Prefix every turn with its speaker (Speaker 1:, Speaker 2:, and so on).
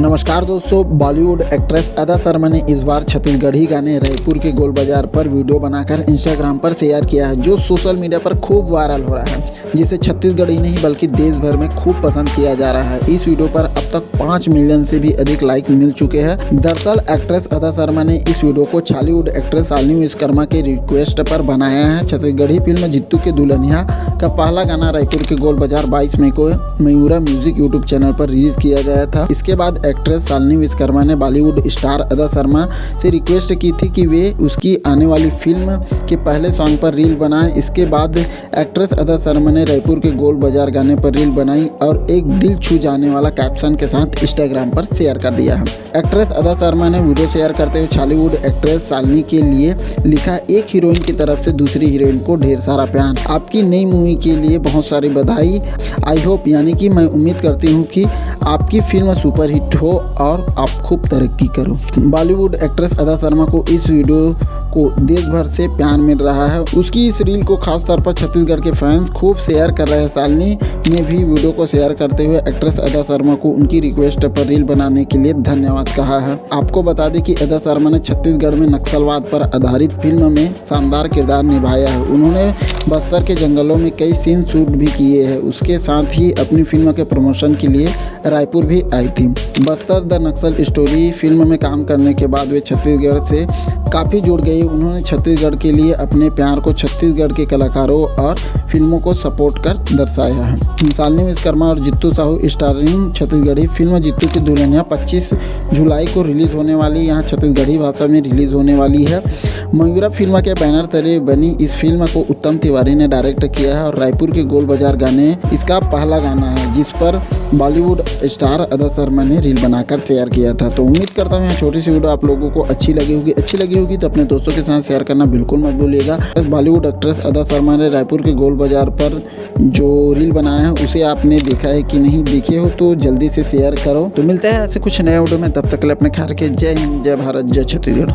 Speaker 1: नमस्कार दोस्तों, बॉलीवुड एक्ट्रेस अदा शर्मा ने इस बार छत्तीसगढ़ी गाने रायपुर के गोल बाजार पर वीडियो बनाकर इंस्टाग्राम पर शेयर किया है, जो सोशल मीडिया पर खूब वायरल हो रहा है, जिसे छत्तीसगढ़ी नहीं बल्कि देश भर में खूब पसंद किया जा रहा है। इस वीडियो पर अब तक 5 मिलियन से भी अधिक लाइक मिल चुके हैं। दरअसल एक्ट्रेस अदा शर्मा ने इस वीडियो को छॉलीवुड एक्ट्रेस शालिनी विश्वकर्मा के रिक्वेस्ट पर बनाया है। छत्तीसगढ़ी फिल्म जित्तू के दुल्हनिया का पहला गाना रायपुर के गोल बाजार 22 मई को मयूरा म्यूजिक यूट्यूब चैनल पर रिलीज किया गया था। इसके बाद एक्ट्रेस शालिनी विश्वकर्मा ने बॉलीवुड स्टार अदा शर्मा से रिक्वेस्ट की थी कि वे उसकी आने वाली फिल्म के पहले सॉन्ग पर रील बनाएं। इसके बाद एक्ट्रेस अदा शर्मा ने रायपुर के गोल बाजार गाने पर रील बनाई और एक दिल छू जाने वाला कैप्शन के साथ इंस्टाग्राम पर शेयर कर दिया है। एक्ट्रेस अदा शर्मा ने वीडियो शेयर करते हुए छॉलीवुड एक्ट्रेस शालिनी के लिए लिखा, एक हीरोइन की तरफ से दूसरी हीरोइन को ढेर सारा प्यार, आपकी नई मूवी के लिए बहुत सारी बधाई। आई होप, यानी कि मैं उम्मीद करती हूँ कि आपकी फिल्म सुपर हिट हो और आप खूब तरक्की करो। बॉलीवुड एक्ट्रेस अदा शर्मा को इस वीडियो को देश भर से प्यार मिल रहा है। उसकी इस रील को खास तौर पर छत्तीसगढ़ के फैंस खूब शेयर कर रहे हैं। शालिनी ने भी वीडियो को शेयर करते हुए एक्ट्रेस अदा शर्मा को उनकी रिक्वेस्ट पर रील बनाने के लिए धन्यवाद कहा है। आपको बता दें कि अदा शर्मा ने छत्तीसगढ़ में नक्सलवाद पर आधारित फिल्म में शानदार किरदार निभाया है। उन्होंने बस्तर के जंगलों में कई सीन शूट भी किए हैं। उसके साथ ही अपनी फिल्म के प्रमोशन के लिए रायपुर भी आई थी। Bastar the Naxal story film में काम करने के बाद वे छत्तीसगढ़ से काफ़ी जुड़ गई। उन्होंने छत्तीसगढ़ के लिए अपने प्यार को छत्तीसगढ़ के कलाकारों और फिल्मों को सपोर्ट कर दर्शाया है। शालिनी विश्वकर्मा और जित्तू साहू स्टारिंग छत्तीसगढ़ी फिल्म जित्तू की दुल्हनिया 25 जुलाई को रिलीज़ होने वाली, यहाँ छत्तीसगढ़ी भाषा में रिलीज़ होने वाली है। मयूरा फिल्म के बैनर तले बनी इस फिल्म को उत्तम तिवारी ने डायरेक्ट किया है और रायपुर के गोल बाजार गाने इसका पहला गाना है, जिस पर बॉलीवुड स्टार अदा शर्मा ने रील बनाकर शेयर किया था। तो उम्मीद करता हूँ यह छोटी सी वीडियो आप लोगों को अच्छी लगी होगी तो अपने दोस्तों के साथ शेयर करना बिल्कुल मत भूलिएगा। बॉलीवुड एक्ट्रेस अदा शर्मा ने रायपुर के गोल बाजार पर जो रील बनाया है उसे आपने देखा है कि नहीं, देखे हो तो जल्दी से शेयर करो। तो मिलते हैं ऐसे कुछ नए वीडियो में, तब तक के लिए अपने ख्याल रखिए। जय हिंद, जय भारत, जय छत्तीसगढ़।